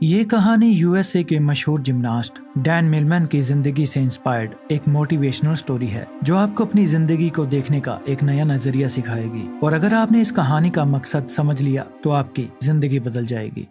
ये कहानी यूएसए के मशहूर जिम्नास्ट डैन मिलमैन की जिंदगी से इंस्पायर्ड एक मोटिवेशनल स्टोरी है जो आपको अपनी जिंदगी को देखने का एक नया नजरिया सिखाएगी। और अगर आपने इस कहानी का मकसद समझ लिया तो आपकी जिंदगी बदल जाएगी।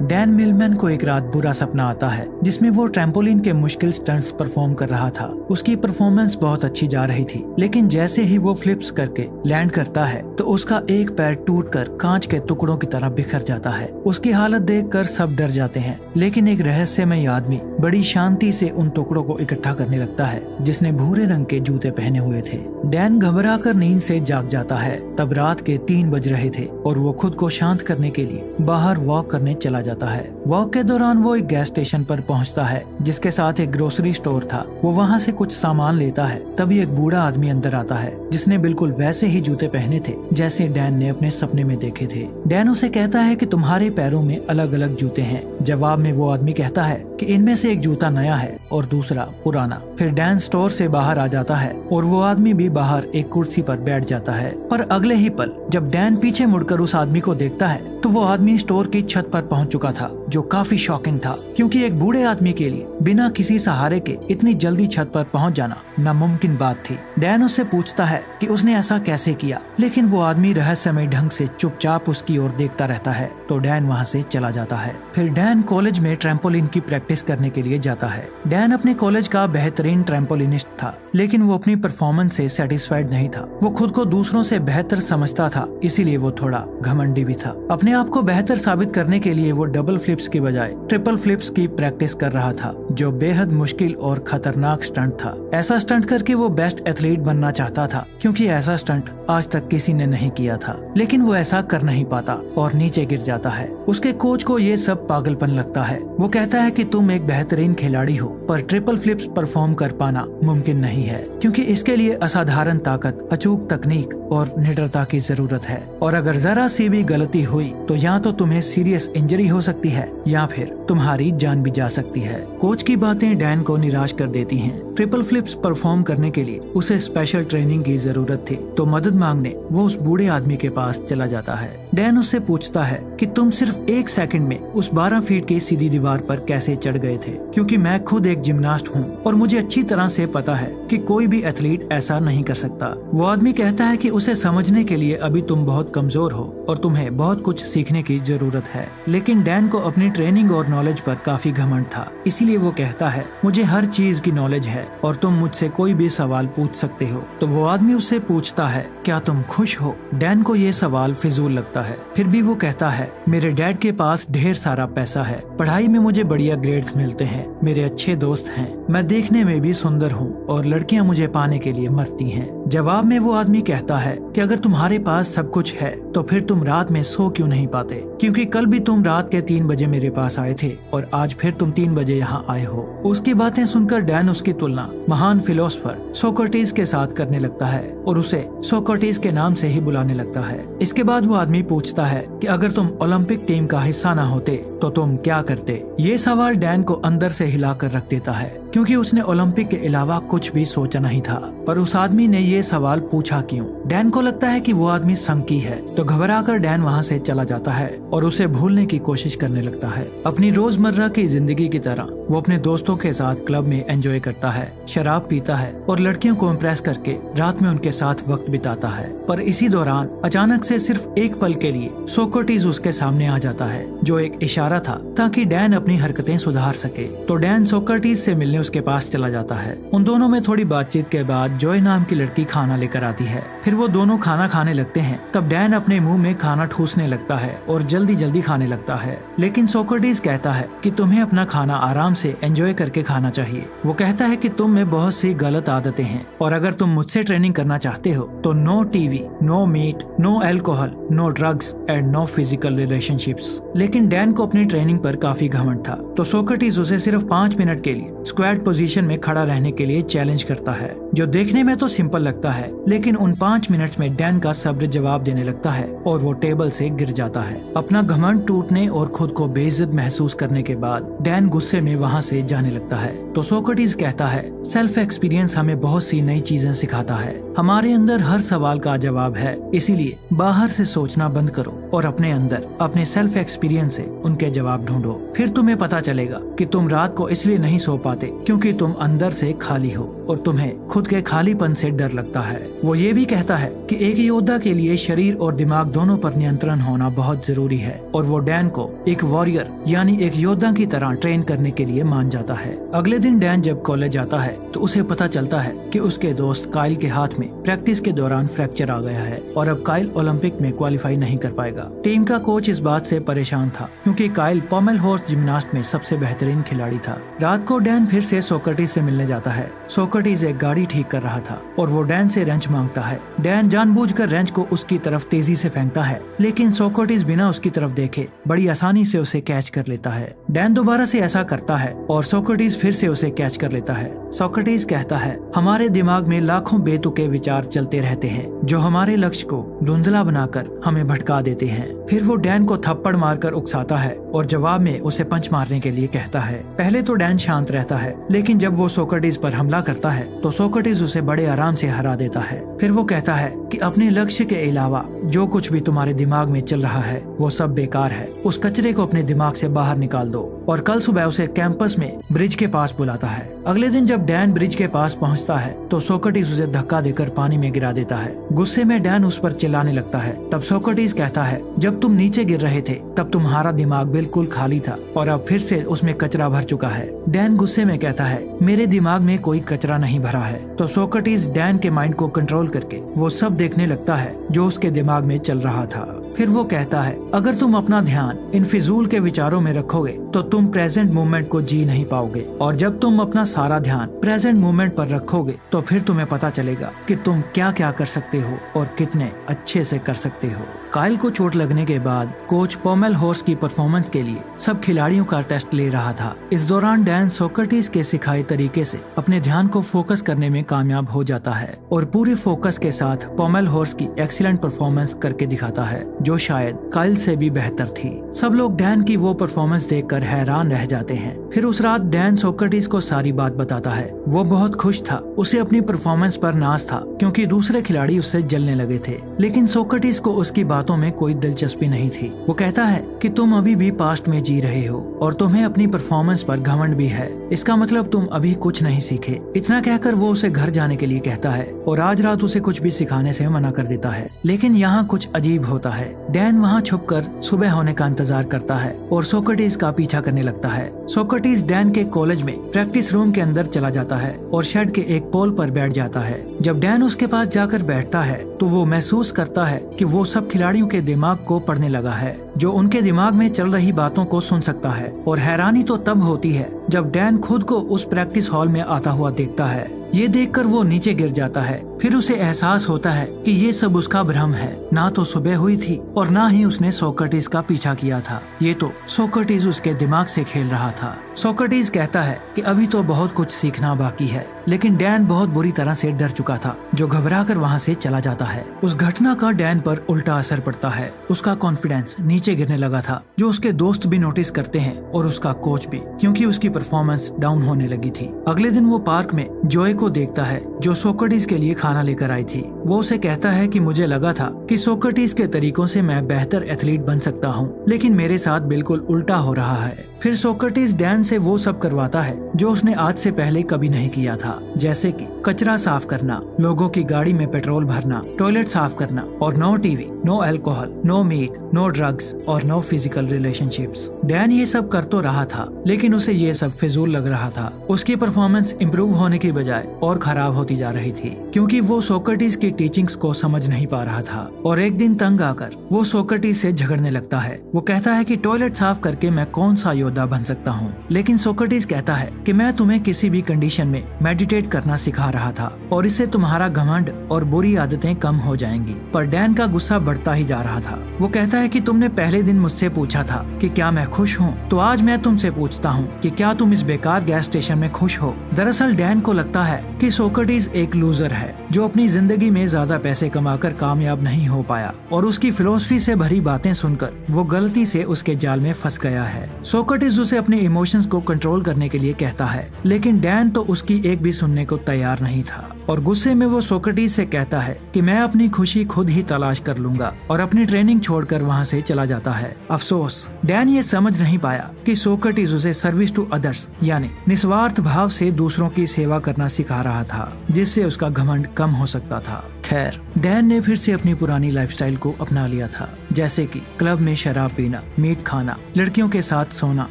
डैन मिलमैन को एक रात बुरा सपना आता है जिसमें वो ट्रैम्पोलिन के मुश्किल स्टंट्स परफॉर्म कर रहा था। उसकी परफॉर्मेंस बहुत अच्छी जा रही थी, लेकिन जैसे ही वो फ्लिप्स करके लैंड करता है तो उसका एक पैर टूटकर कांच के टुकड़ों की तरह बिखर जाता है। उसकी हालत देखकर सब डर जाते हैं, लेकिन एक रहस्यमय आदमी बड़ी शांति से उन टुकड़ों को इकट्ठा करने लगता है जिसने भूरे रंग के जूते पहने हुए थे। डैन घबराकर नींद से जाग जाता है। तब रात के 3 बज रहे थे और वो खुद को शांत करने के लिए बाहर वॉक करने चला जाता है। वॉक के दौरान वो एक गैस स्टेशन पर पहुंचता है जिसके साथ एक ग्रोसरी स्टोर था। वो वहां से कुछ सामान लेता है। तभी एक बूढ़ा आदमी अंदर आता है जिसने बिल्कुल वैसे ही जूते पहने थे जैसे डैन ने अपने सपने में देखे थे। डैन उसे कहता है कि तुम्हारे पैरों में अलग अलग जूते हैं। जवाब में वो आदमी कहता है कि इनमें से एक जूता नया है और दूसरा पुराना। फिर डैन स्टोर से बाहर आ जाता है और वो आदमी भी बाहर एक कुर्सी पर बैठ जाता है। पर अगले ही पल जब डैन पीछे मुड़कर उस आदमी को देखता है तो वो आदमी स्टोर की छत पर पहुंच चुका था, जो काफी शॉकिंग था क्योंकि एक बूढ़े आदमी के लिए बिना किसी सहारे के इतनी जल्दी छत पर पहुंच जाना नामुमकिन बात थी। डैन उससे पूछता है कि उसने ऐसा कैसे किया, लेकिन वो आदमी रहस्यमय ढंग से चुपचाप उसकी ओर देखता रहता है। तो डैन वहां से चला जाता है। फिर डैन कॉलेज में ट्रैम्पोलिन की प्रैक्टिस करने के लिए जाता है। डैन अपने कॉलेज का बेहतरीन ट्रैम्पोलिनिस्ट था, लेकिन वो अपनी परफॉर्मेंस से सेटिस्फाइड नहीं था। वो खुद को दूसरों से बेहतर समझता था, इसीलिए वो थोड़ा घमंडी भी था। अपने आप को बेहतर साबित करने के लिए वो डबल फ्लिप्स की बजाय ट्रिपल फ्लिप्स की प्रैक्टिस कर रहा था, जो बेहद मुश्किल और खतरनाक स्टंट था। ऐसा स्टंट करके वो बेस्ट एथलीट बनना चाहता था, क्योंकि ऐसा स्टंट आज तक किसी ने नहीं किया था। लेकिन वो ऐसा कर नहीं पाता और नीचे गिर जाता है। उसके कोच को ये सब पागलपन लगता है। वो कहता है कि तुम एक बेहतरीन खिलाड़ी हो, पर ट्रिपल फ्लिप्स परफॉर्म कर पाना मुमकिन नहीं है, क्योंकि इसके लिए असाधारण ताकत, अचूक तकनीक और निडरता की जरूरत है। और अगर जरा सी भी गलती हुई तो या तो तुम्हें सीरियस इंजरी हो सकती है या फिर तुम्हारी जान भी जा सकती है। कोच की बातें डैन को निराश कर देती हैं। ट्रिपल फ्लिप्स परफॉर्म करने के लिए उसे स्पेशल ट्रेनिंग की जरूरत थी, तो मदद मांगने वो उस बूढ़े आदमी के पास चला जाता है। डैन उससे पूछता है कि तुम सिर्फ 1 सेकंड में उस 12 फीट की सीधी दीवार पर कैसे चढ़ गए थे, क्योंकि मैं खुद एक जिम्नास्ट हूँ और मुझे अच्छी तरह से पता है कि कोई भी एथलीट ऐसा नहीं कर सकता। वो आदमी कहता है कि उसे समझने के लिए अभी तुम बहुत कमजोर हो और तुम्हें बहुत कुछ सीखने की जरूरत है। लेकिन डैन को अपनी ट्रेनिंग और नॉलेज पर काफी घमंड था, इसीलिए वो कहता है मुझे हर चीज की नॉलेज है और तुम मुझसे कोई भी सवाल पूछ सकते हो। तो वो आदमी उससे पूछता है क्या तुम खुश हो? डैन को ये सवाल फिजूल लगता है, फिर भी वो कहता है मेरे डैड के पास ढेर सारा पैसा है, पढ़ाई में मुझे बढ़िया ग्रेड्स मिलते हैं, मेरे अच्छे दोस्त हैं, मैं देखने में भी सुंदर हूँ और लड़कियाँ मुझे पाने के लिए मरती हैं। जवाब में वो आदमी कहता है कि अगर तुम्हारे पास सब कुछ है तो फिर तुम रात में सो क्यों नहीं पाते, क्योंकि कल भी तुम रात के 3 बजे मेरे पास आए थे और आज फिर तुम 3 बजे यहाँ आए हो। उसकी बातें सुनकर डैन उसकी तुलना महान फिलोसफर सोक्रेटिस के साथ करने लगता है और उसे सोक्रेटिस के नाम से ही बुलाने लगता है। इसके बाद वो आदमी पूछता है कि अगर तुम ओलंपिक टीम का हिस्सा ना होते तो तुम क्या करते। ये सवाल डैन को अंदर से हिलाकर रख देता है, क्योंकि उसने ओलंपिक के अलावा कुछ भी सोचा नहीं था। पर उस आदमी ने ये सवाल पूछा क्यों? डैन को लगता है कि वो आदमी संकी है, तो घबराकर डैन वहाँ से चला जाता है और उसे भूलने की कोशिश करने लगता है। अपनी रोजमर्रा की जिंदगी की तरह वो अपने दोस्तों के साथ क्लब में एंजॉय करता है, शराब पीता है और लड़कियों को इम्प्रेस करके रात में उनके साथ वक्त बिताता है। पर इसी दौरान अचानक से सिर्फ एक पल के लिए सोक्रेटिस उसके सामने आ जाता है, जो एक इशारा था ताकि डैन अपनी हरकतें सुधार सके। तो डैन सोक्रेटिस से मिलने उसके पास चला जाता है। उन दोनों में थोड़ी बातचीत के बाद जॉय नाम की लड़की खाना लेकर आती है। फिर वो दोनों खाना खाने लगते हैं। तब डैन अपने मुंह में खाना ठूसने लगता है और जल्दी जल्दी खाने लगता है, लेकिन सोक्रेटिस कहता है कि तुम्हें अपना खाना आराम से एंजॉय करके खाना चाहिए। वो कहता है कि तुम में बहुत सी गलत आदतें हैं और अगर तुम मुझसे ट्रेनिंग करना चाहते हो तो no TV, no meat, no alcohol, no drugs and no physical relationships. लेकिन डैन को अपनी ट्रेनिंग पर काफी घमंड था, तो सोक्रेटिस उसे सिर्फ 5 मिनट के लिए स्क्वाड पोजीशन में खड़ा रहने के लिए चैलेंज करता है। जो देखने में तो सिंपल लगता है, लेकिन उन 5 मिनट्स में डैन का सब्र जवाब देने लगता है और वो टेबल से गिर जाता है। अपना घमंड टूटने और खुद को बेइज्जत महसूस करने के बाद डैन गुस्से में वहाँ से जाने लगता है। तो सोक्रेटिस कहता है, सेल्फ एक्सपीरियंस हमें बहुत सी नई चीजें सिखाता है। हमारे अंदर हर सवाल का जवाब है, इसीलिए बाहर से सोचना बंद करो और अपने अंदर अपने सेल्फ एक्सपीरियंस से उनके जवाब ढूंढो। फिर तुम्हें पता चलेगा कि तुम रात को इसलिए नहीं सो पाते क्योंकि तुम अंदर से खाली हो और तुम्हें खुद के खालीपन से डर लगता है। वो ये भी कहता है कि एक योद्धा के लिए शरीर और दिमाग दोनों पर नियंत्रण होना बहुत जरूरी है और वो डैन को एक वॉरियर यानी एक योद्धा की तरह ट्रेन करने के लिए मान जाता है। अगले दिन डैन जब कॉलेज आता है तो उसे पता चलता है कि उसके दोस्त काइल के हाथ में प्रैक्टिस के दौरान फ्रैक्चर आ गया है और अब काइल ओलंपिक में क्वालिफाई नहीं कर पाएगा। टीम का कोच इस बात से परेशान था क्योंकि काइल पोमेलहोर्स्ट जिम्नास्ट में सबसे बेहतरीन खिलाड़ी था। रात को डैन फिर से सोक्रेटिस से मिलने जाता है। सोक्रेटिस एक गाड़ी ठीक कर रहा था और वो डैन से रेंच मांगता है। डैन जानबूझकर रेंच को उसकी तरफ तेजी से फेंकता है, लेकिन सोक्रेटिस बिना उसकी तरफ देखे बड़ी आसानी से उसे कैच कर लेता है। डैन दोबारा से ऐसा करता है और सोक्रेटिस फिर से उसे कैच कर लेता है। सोक्रेटिस कहता है, हमारे दिमाग में लाखों बेतुके विचार चलते रहते हैं जो हमारे लक्ष्य को धुंधला बनाकर हमें भटका देते हैं। फिर वो डैन को थप्पड़ मारकर उकसाता है और जवाब में उसे पंच मारने के लिए कहता है। पहले तो डैन शांत रहता है, लेकिन जब वो सोक्रेटिस पर हमला करता है तो सोक्रेटिस उसे बड़े आराम से हरा देता है। फिर वो कहता है कि अपने लक्ष्य के अलावा जो कुछ भी तुम्हारे दिमाग में चल रहा है वो सब बेकार है। उस कचरे को अपने दिमाग से बाहर निकाल दो। और कल सुबह उसे कैंपस में ब्रिज के पास बुलाता है। अगले दिन जब डैन ब्रिज के पास पहुंचता है तो सोक्रेटिस उसे धक्का देकर पानी में गिरा देता है। गुस्से में डैन उस पर चिल्लाने लगता है। तब सोक्रेटिस कहता है, जब तुम नीचे गिर रहे थे तब तुम्हारा दिमाग बिल्कुल खाली था और अब फिर से उसमें कचरा भर चुका है। डैन गुस्से में कहता है, मेरे दिमाग में कोई कचरा नहीं भरा है। तो सोक्रेटिस डैन के माइंड को कंट्रोल करके वो सब देखने लगता है जो उसके दिमाग में चल रहा था। फिर वो कहता है, अगर तुम अपना ध्यान इन फिजूल के विचारों में रखोगे तो तुम प्रेजेंट मोमेंट को जी नहीं पाओगे, और जब तुम अपना सारा ध्यान प्रेजेंट मोमेंट पर रखोगे तो फिर तुम्हें पता चलेगा कि तुम क्या क्या कर सकते हो और कितने अच्छे से कर सकते हो। काइल को चोट लगने के बाद कोच पोमेलहोर्स्ट की परफॉर्मेंस के लिए सब खिलाड़ियों का टेस्ट ले रहा था। इस दौरान डैन सोक्रेटिस के सिखाए तरीके से अपने ध्यान को फोकस करने में कामयाब हो जाता है और पूरे फोकस के साथ पोमेलहोर्स्ट की एक्सीलेंट परफॉर्मेंस करके दिखाता है जो शायद काइल से भी बेहतर थी। सब लोग डैन की वो परफॉर्मेंस देखकर हैरान रह जाते हैं। फिर उस रात डैन सोक्रेटिस को सारी बात बताता है। वो बहुत खुश था, उसे अपनी परफॉर्मेंस पर नाज था क्योंकि दूसरे खिलाड़ी उससे जलने लगे थे, लेकिन सोक्रेटिस को उसकी बातों में कोई दिलचस्पी नहीं थी। वो कहता है कि तुम अभी भी पास्ट में जी रहे हो और तुम्हें अपनी परफॉर्मेंस पर घमंड भी है, इसका मतलब तुम अभी कुछ नहीं सीखे। इतना कहकर वो उसे घर जाने के लिए कहता है और आज रात उसे कुछ भी सिखाने से मना कर देता है। लेकिन यहाँ कुछ अजीब होता है। डैन वहाँ छुपकर सुबह होने का इंतजार करता है और सोक्रेटिस का पीछा करने लगता है। सोक्रेटिस डैन के कॉलेज में प्रैक्टिस रूम के अंदर चला जाता है और शेड के एक पोल पर बैठ जाता है। जब डैन उसके पास जाकर बैठता है तो वो महसूस करता है कि वो सब खिलाड़ियों के दिमाग को पढ़ने लगा है, जो उनके दिमाग में चल रही बातों को सुन सकता है। और हैरानी तो तब होती है जब डैन खुद को उस प्रैक्टिस हॉल में आता हुआ देखता है। ये देखकर वो नीचे गिर जाता है। फिर उसे एहसास होता है कि ये सब उसका भ्रम है। ना तो सुबह हुई थी और ना ही उसने सोक्रेटिस का पीछा किया था। ये तो सोक्रेटिस उसके दिमाग से खेल रहा था। सोक्रेटिस कहता है कि अभी तो बहुत कुछ सीखना बाकी है, लेकिन डैन बहुत बुरी तरह से डर चुका था, जो घबराकर वहाँ से चला जाता है। उस घटना का डैन पर उल्टा असर पड़ता है। उसका कॉन्फिडेंस नीचे गिरने लगा था, जो उसके दोस्त भी नोटिस करते हैं और उसका कोच भी, क्योंकि उसकी परफॉर्मेंस डाउन होने लगी थी। अगले दिन वो पार्क में जॉय को देखता है जो सोक्रेटिस के लिए खाना लेकर आई थी। वो उसे कहता है कि मुझे लगा था कि सोक्रेटिस के तरीकों से मैं बेहतर एथलीट बन सकता हूँ, लेकिन मेरे साथ बिल्कुल उल्टा हो रहा है। फिर सोक्रेटिस डैन से वो सब करवाता है जो उसने आज से पहले कभी नहीं किया था, जैसे कि कचरा साफ करना, लोगों की गाड़ी में पेट्रोल भरना, टॉयलेट साफ करना और no TV, no alcohol, no meat, no drugs और नो फिजिकल रिलेशनशिप्स। डैन ये सब कर तो रहा था, लेकिन उसे ये सब फिजूल लग रहा था। उसकी परफॉर्मेंस इम्प्रूव होने की बजाय और खराब होती जा रही थी, क्योंकि वो सोक्रेटिस की टीचिंग्स को समझ नहीं पा रहा था। और एक दिन तंग आकर वो सोक्रेटिस से झगड़ने लगता है। वो कहता है कि टॉयलेट साफ करके मैं कौन सा योद्धा बन सकता हूँ, लेकिन सोक्रेटिस कहता है कि मैं तुम्हें किसी भी कंडीशन में मेडिटेट करना सिखा रहा था और इससे तुम्हारा घमंड और बुरी आदतें कम हो जाएंगी। पर डैन का गुस्सा बढ़ता ही जा रहा था। वो कहता है कि तुमने पहले दिन मुझसे पूछा था कि क्या मैं खुश हूँ, तो आज मैं तुमसे पूछता हूँ कि क्या तुम इस बेकार गैस स्टेशन में खुश हो। दरअसल डैन को लगता है कि सोक्रेटिस एक लूजर है जो अपनी जिंदगी में ज्यादा पैसे कमाकर कामयाब नहीं हो पाया और उसकी फिलॉसफी से भरी बातें सुनकर वो गलती से उसके जाल में फंस गया है। सोक्रेटिस उसे अपने इमोशंस को कंट्रोल करने के लिए कहता है, लेकिन डैन तो उसकी एक भी सुनने को तैयार नहीं था और गुस्से में वो सोक्रेटिस से कहता है कि मैं अपनी खुशी खुद ही तलाश कर लूंगा और अपनी ट्रेनिंग छोड़कर वहाँ से चला जाता है। अफसोस डैन ये समझ नहीं पाया कि सोक्रेटिस उसे सर्विस टू अदर्स यानी निस्वार्थ भाव से दूसरों की सेवा करना सिखा रहा था, जिससे उसका घमंड कम हो सकता था। खैर डैन ने फिर से अपनी पुरानी लाइफस्टाइल को अपना लिया था, जैसे कि क्लब में शराब पीना, मीट खाना, लड़कियों के साथ सोना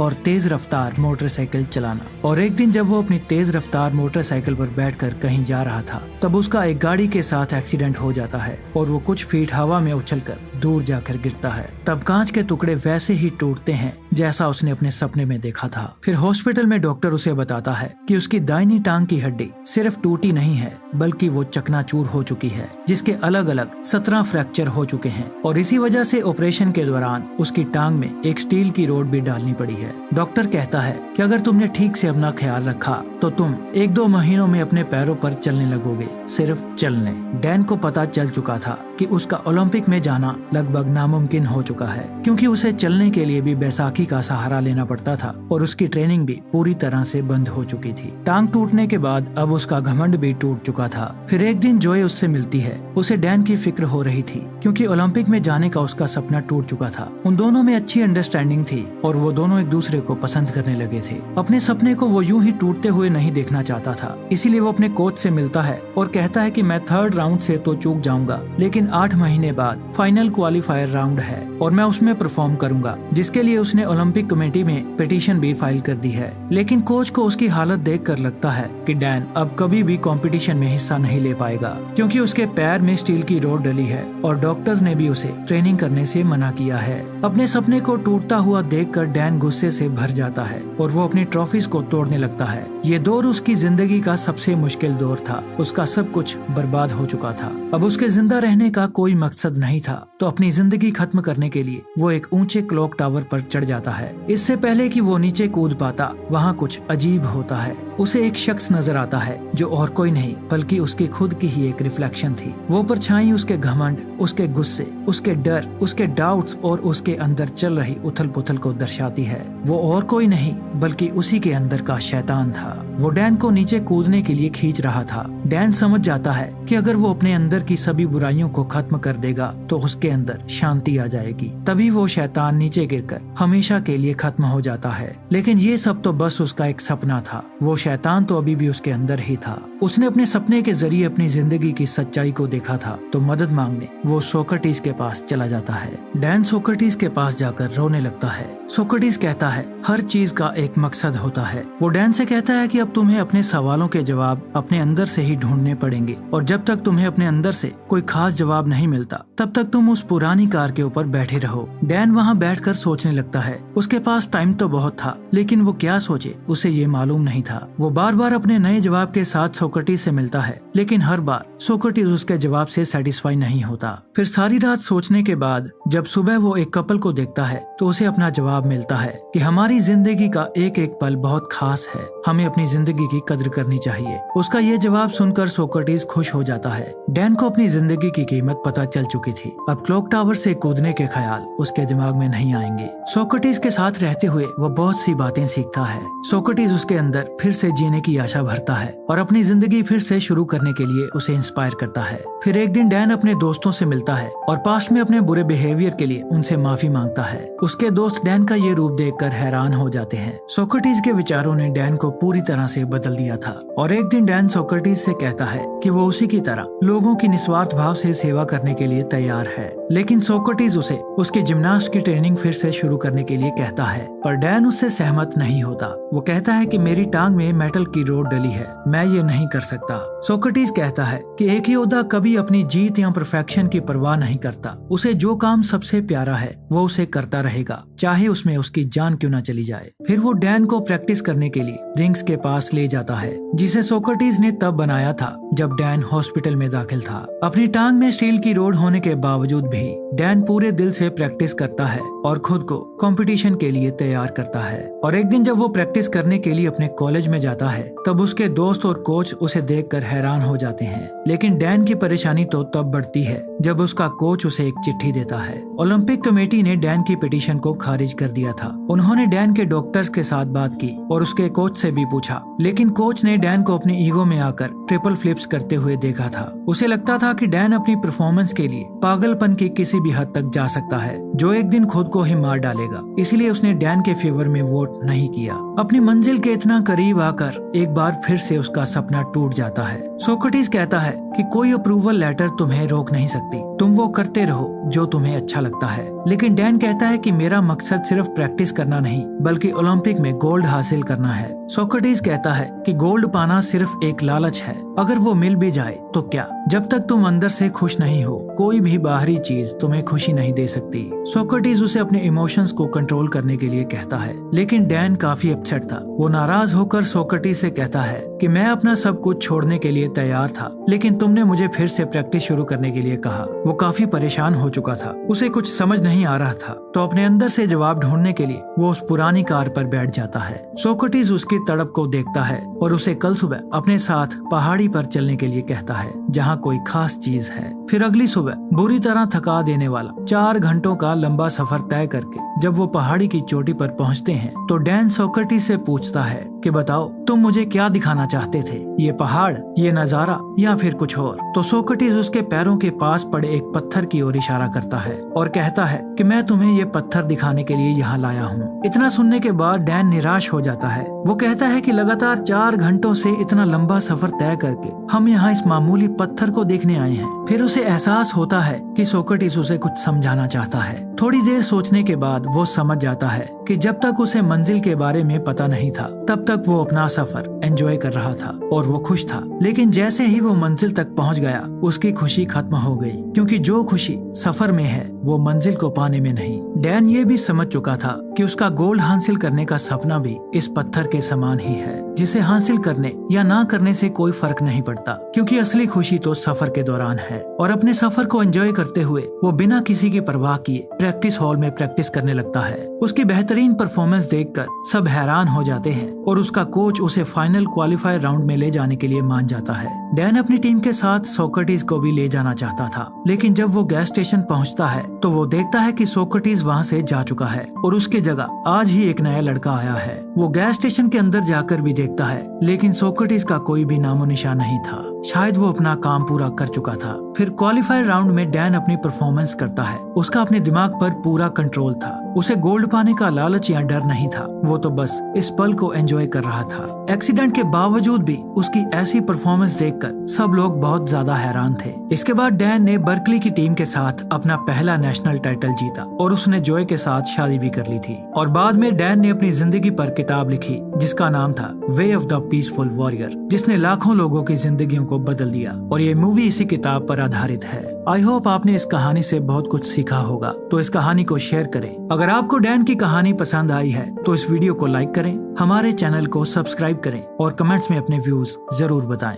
और तेज रफ्तार मोटरसाइकिल चलाना। और एक दिन जब वो अपनी तेज रफ्तार मोटरसाइकिल पर बैठकर कहीं जा रहा था, तब उसका एक गाड़ी के साथ एक्सीडेंट हो जाता है और वो कुछ फीट हवा में उछलकर दूर जाकर गिरता है। तब कांच के टुकड़े वैसे ही टूटते हैं जैसा उसने अपने सपने में देखा था। फिर हॉस्पिटल में डॉक्टर उसे बताता है कि उसकी दाहिनी टांग की हड्डी सिर्फ टूटी नहीं है बल्कि वो चकनाचूर हो चुकी है, जिसके अलग अलग 17 फ्रैक्चर हो चुके हैं और इसी वजह से ऑपरेशन के दौरान उसकी टांग में एक स्टील की रोड भी डालनी पड़ी है। डॉक्टर कहता है कि अगर तुमने ठीक से अपना ख्याल रखा तो तुम 1-2 महीनों में अपने पैरों पर चलने लगोगे, सिर्फ चलने। डैन को पता चल चुका था कि उसका ओलंपिक में जाना लगभग नामुमकिन हो चुका है, क्योंकि उसे चलने के लिए भी बैसाखी का सहारा लेना पड़ता था और उसकी ट्रेनिंग भी पूरी तरह से बंद हो चुकी थी। टांग टूटने के बाद अब उसका घमंड भी टूट चुका था। फिर एक दिन जोए उससे मिलती है। उसे डैन की फिक्र हो रही थी क्योंकि ओलंपिक में जाने का उसका सपना टूट चुका था। उन दोनों में अच्छी अंडरस्टैंडिंग थी और वो दोनों एक दूसरे को पसंद करने लगे थे। अपने सपने को वो यूं ही टूटते हुए नहीं देखना चाहता था, इसीलिए वो अपने कोच से मिलता है और कहता है कि मैं 3rd राउंड से तो चूक जाऊंगा, लेकिन 8 महीने बाद फाइनल क्वालिफायर राउंड है और मैं उसमें परफॉर्म करूंगा, जिसके लिए उसने ओलंपिक कमेटी में पिटीशन भी फाइल कर दी है। लेकिन कोच को उसकी हालत देखकर लगता है कि डैन अब कभी भी कंपटीशन में हिस्सा नहीं ले पाएगा, क्योंकि उसके पैर में स्टील की रोड डली है और डॉक्टर्स ने भी उसे ट्रेनिंग करने से मना किया है। अपने सपने को टूटता हुआ देखकर डैन गुस्से से भर जाता है और वो अपनी ट्रॉफीज को तोड़ने लगता है। ये दौर उसकी जिंदगी का सबसे मुश्किल दौर था। उसका सब कुछ बर्बाद हो चुका था। अब उसके जिंदा रहने का कोई मकसद नहीं था, तो अपनी जिंदगी खत्म करने के लिए वो एक ऊंचे क्लॉक टावर पर चढ़ जाता है। इससे पहले कि वो नीचे कूद पाता, वहाँ कुछ अजीब होता है। उसे एक शख्स नजर आता है जो और कोई नहीं बल्कि उसकी खुद की ही एक रिफ्लेक्शन थी। वो परछाई उसके घमंड, उसके गुस्से, उसके डर, उसके डाउट्स और उसके अंदर चल रही उथल पुथल को दर्शाती है। वो और कोई नहीं बल्कि उसी के अंदर का शैतान था। वो डैन को नीचे कूदने के लिए खींच रहा था। डैन समझ जाता है कि अगर वो अपने अंदर की सभी बुराइयों को खत्म कर देगा तो उसके अंदर शांति आ जाएगी। तभी वो शैतान नीचे गिरकर हमेशा के लिए खत्म हो जाता है। लेकिन ये सब तो बस उसका एक सपना था। वो शैतान तो अभी भी उसके अंदर ही था। उसने अपने सपने के जरिए अपनी जिंदगी की सच्चाई को देखा था, तो मदद मांगने वो सोक्रेटिस के पास चला जाता है। डैन सोक्रेटिस के पास जाकर रोने लगता है। सोक्रेटिस कहता है हर चीज का एक मकसद होता है। वो डैन से कहता है कि अब तुम्हें अपने सवालों के जवाब अपने अंदर से ही ढूंढने पड़ेंगे और जब तक तुम्हें अपने अंदर से कोई खास जवाब नहीं मिलता तब तक तुम उस पुरानी कार के ऊपर बैठे रहो। डैन वहाँ बैठकर सोचने लगता है। उसके पास टाइम तो बहुत था, लेकिन वो क्या सोचे उसे ये मालूम नहीं था। वो बार बार अपने नए जवाब के साथ सोक्रेटिस से मिलता है, लेकिन हर बार सोक्रेटिस उसके जवाब से सेटिस्फाई नहीं होता। फिर सारी रात सोचने के बाद जब सुबह वो एक कपल को देखता है तो उसे अपना जवाब मिलता है कि हमारी जिंदगी का एक एक पल बहुत खास है, हमें अपनी जिंदगी की कद्र करनी चाहिए। उसका ये जवाब सुनकर सोक्रेटिस खुश हो जाता है। डैन को अपनी जिंदगी की कीमत पता चल चुकी थी। अब क्लॉक टावर से कूदने के ख्याल उसके दिमाग में नहीं आएंगे। सोक्रेटिस के साथ रहते हुए वो बहुत सी बातें सीखता है। सोक्रेटिस उसके अंदर फिर से जीने की आशा भरता है और अपनी जिंदगी फिर से शुरू करने के लिए उसे इंस्पायर करता है। फिर एक दिन डैन अपने दोस्तों से मिलता है और पास्ट में अपने बुरे बिहेवियर के लिए उनसे माफी मांगता है। उसके दोस्त डैन का ये रूप देखकर हैरान हो जाते हैं। सोक्रेटिस के विचारों ने डैन को पूरी तरह से बदल दिया था और एक दिन डैन सोक्रेटिस से कहता है कि वो उसी की तरह लोगों की निस्वार्थ भाव से सेवा करने के लिए तैयार है। लेकिन सोक्रेटिस उसे उसकी जिम्नास्ट की ट्रेनिंग फिर से शुरू करने के लिए कहता है, पर डैन उससे सहमत नहीं होता। वो कहता है कि मेरी टांग में मेटल की रोड डली है, मैं ये नहीं कर सकता। सोक्रेटिस कहता है कि एक योद्धा कभी अपनी जीत या परफेक्शन की परवाह नहीं करता। उसे जो काम सबसे प्यारा है वो उसे करता रहेगा, चाहे उसमें उसकी जान क्यों न चली जाए। फिर वो डैन को प्रैक्टिस करने के लिए रिंग्स के पास ले जाता है जिसे सोक्रेटिस ने तब बनाया था जब डैन हॉस्पिटल में दाखिल था। अपनी टांग में स्टील की रोड होने के बावजूद भी डैन पूरे दिल से प्रैक्टिस करता है और खुद को कंपटीशन के लिए तैयार करता है। और एक दिन जब वो प्रैक्टिस करने के लिए अपने कॉलेज में जाता है तब उसके दोस्त और कोच उसे देखकर हैरान हो जाते हैं। लेकिन डैन की परेशानी तो तब बढ़ती है जब उसका कोच उसे एक चिट्ठी देता है। ओलंपिक कमेटी ने डैन की पिटीशन को खारिज कर दिया था। उन्होंने डैन के डॉक्टर्स के साथ बात की और उसके कोच से भी पूछा, लेकिन कोच ने डैन को अपनी ईगो में आकर ट्रिपल फ्लिप्स करते हुए देखा था। उसे लगता था कि डैन अपनी परफॉर्मेंस के लिए पागलपन की किसी भी हद तक जा सकता है जो एक दिन खुद को ही मार डालेगा। इसलिए उसने डैन के फेवर में वोट नहीं किया। अपनी मंजिल के इतना करीब आकर एक बार फिर से उसका सपना टूट जाता है। सोक्रेटिस कहता है कि कोई अप्रूवल लेटर तुम्हें रोक नहीं सकती, तुम वो करते रहो जो तुम्हें अच्छा लगता है। लेकिन डैन कहता है कि मेरा मकसद सिर्फ प्रैक्टिस करना नहीं बल्कि ओलंपिक में गोल्ड हासिल करना है। सोक्रेटिस कहता है कि गोल्ड पाना सिर्फ एक लालच है, अगर वो मिल भी जाए तो क्या, जब तक तुम अंदर से खुश नहीं हो कोई भी बाहरी चीज तुम्हें खुशी नहीं दे सकती। सोक्रेटिस उसे अपने इमोशंस को कंट्रोल करने के लिए कहता है, लेकिन डैन काफी अपसेट था। वो नाराज होकर सोक्रेटिस से कहता है कि मैं अपना सब कुछ छोड़ने के लिए तैयार था, लेकिन तुमने मुझे फिर से प्रैक्टिस शुरू करने के लिए कहा। वो काफी परेशान हो चुका था, उसे कुछ समझ नहीं आ रहा था, तो अपने अंदर से जवाब ढूंढने के लिए वो उस पुरानी कार पर बैठ जाता है। सोक्रेटिस उसकी तड़प को देखता है और उसे कल सुबह अपने साथ पहाड़ी पर चलने के लिए कहता है जहाँ कोई खास चीज है। फिर अगली सुबह बुरी तरह थका देने वाला 4 घंटों का लंबा सफर तय करके जब वो पहाड़ी की चोटी पर पहुँचते हैं तो डैन सोक्रेटिस से पूछता है कि बताओ तुम मुझे क्या दिखाना चाहते थे, ये पहाड़, ये नजारा या फिर कुछ और। तो सोक्रेटिस उसके पैरों के पास पड़े एक पत्थर की ओर इशारा करता है और कहता है कि मैं तुम्हें ये पत्थर दिखाने के लिए यहाँ लाया हूँ। इतना सुनने के बाद डैन निराश हो जाता है। वो कहता है कि लगातार 4 घंटों से इतना लंबा सफर तय करके हम यहाँ इस मामूली पत्थर को देखने आए हैं। फिर उसे एहसास होता है कि सोक्रेटिस उसे कुछ समझाना चाहता है। थोड़ी देर सोचने के बाद वो समझ जाता है कि जब तक उसे मंजिल के बारे में पता नहीं था तब तक वो अपना सफर एंजॉय कर रहा था और वो खुश था। लेकिन जैसे ही वो मंजिल तक पहुंच गया उसकी खुशी खत्म हो गई, क्योंकि जो खुशी सफर में है वो मंजिल को पाने में नहीं। डैन ये भी समझ चुका था कि उसका गोल्ड हासिल करने का सपना भी इस पत्थर के समान ही है, जिसे हासिल करने या ना करने से कोई फर्क नहीं पड़ता, क्योंकि असली खुशी तो सफर के दौरान है। और अपने सफर को एंजॉय करते हुए वो बिना किसी की परवाह किए प्रैक्टिस हॉल में प्रैक्टिस करने लगता है। उसकी बेहतरीन परफॉर्मेंस देखकर सब हैरान हो जाते हैं और उसका कोच उसे फाइनल क्वालिफायर राउंड में ले जाने के लिए मान जाता है। डैन अपनी टीम के साथ सोक्रेटिस को भी ले जाना चाहता था, लेकिन जब वो गैस स्टेशन पहुंचता है तो वो देखता है कि सोक्रेटिस वहां से जा चुका है और उसके जगह आज ही एक नया लड़का आया है। वो गैस स्टेशन के अंदर जाकर भी देखता है, लेकिन सोक्रेटिस का कोई भी नामो निशान नहीं था। शायद वो अपना काम पूरा कर चुका था। फिर क्वालिफायर राउंड में डैन अपनी परफॉर्मेंस करता है। उसका अपने दिमाग पर पूरा कंट्रोल था। उसे गोल्ड पाने का लालच या डर नहीं था, वो तो बस इस पल को एंजॉय कर रहा था। एक्सीडेंट के बावजूद भी उसकी ऐसी परफॉर्मेंस देखकर सब लोग बहुत ज्यादा हैरान थे। इसके बाद डैन ने बर्कली की टीम के साथ अपना पहला नेशनल टाइटल जीता और उसने जॉय के साथ शादी भी कर ली थी। और बाद में डैन ने अपनी जिंदगी पर किताब लिखी जिसका नाम था way of the peaceful warrior, जिसने लाखों लोगों की जिंदगियों को बदल दिया। और ये मूवी इसी किताब पर आधारित है। आई होप आपने इस कहानी से बहुत कुछ सीखा होगा, तो इस कहानी को शेयर करें। अगर आपको डैन की कहानी पसंद आई है तो इस वीडियो को लाइक करें, हमारे चैनल को सब्सक्राइब करें और कमेंट्स में अपने व्यूज जरूर बताएं।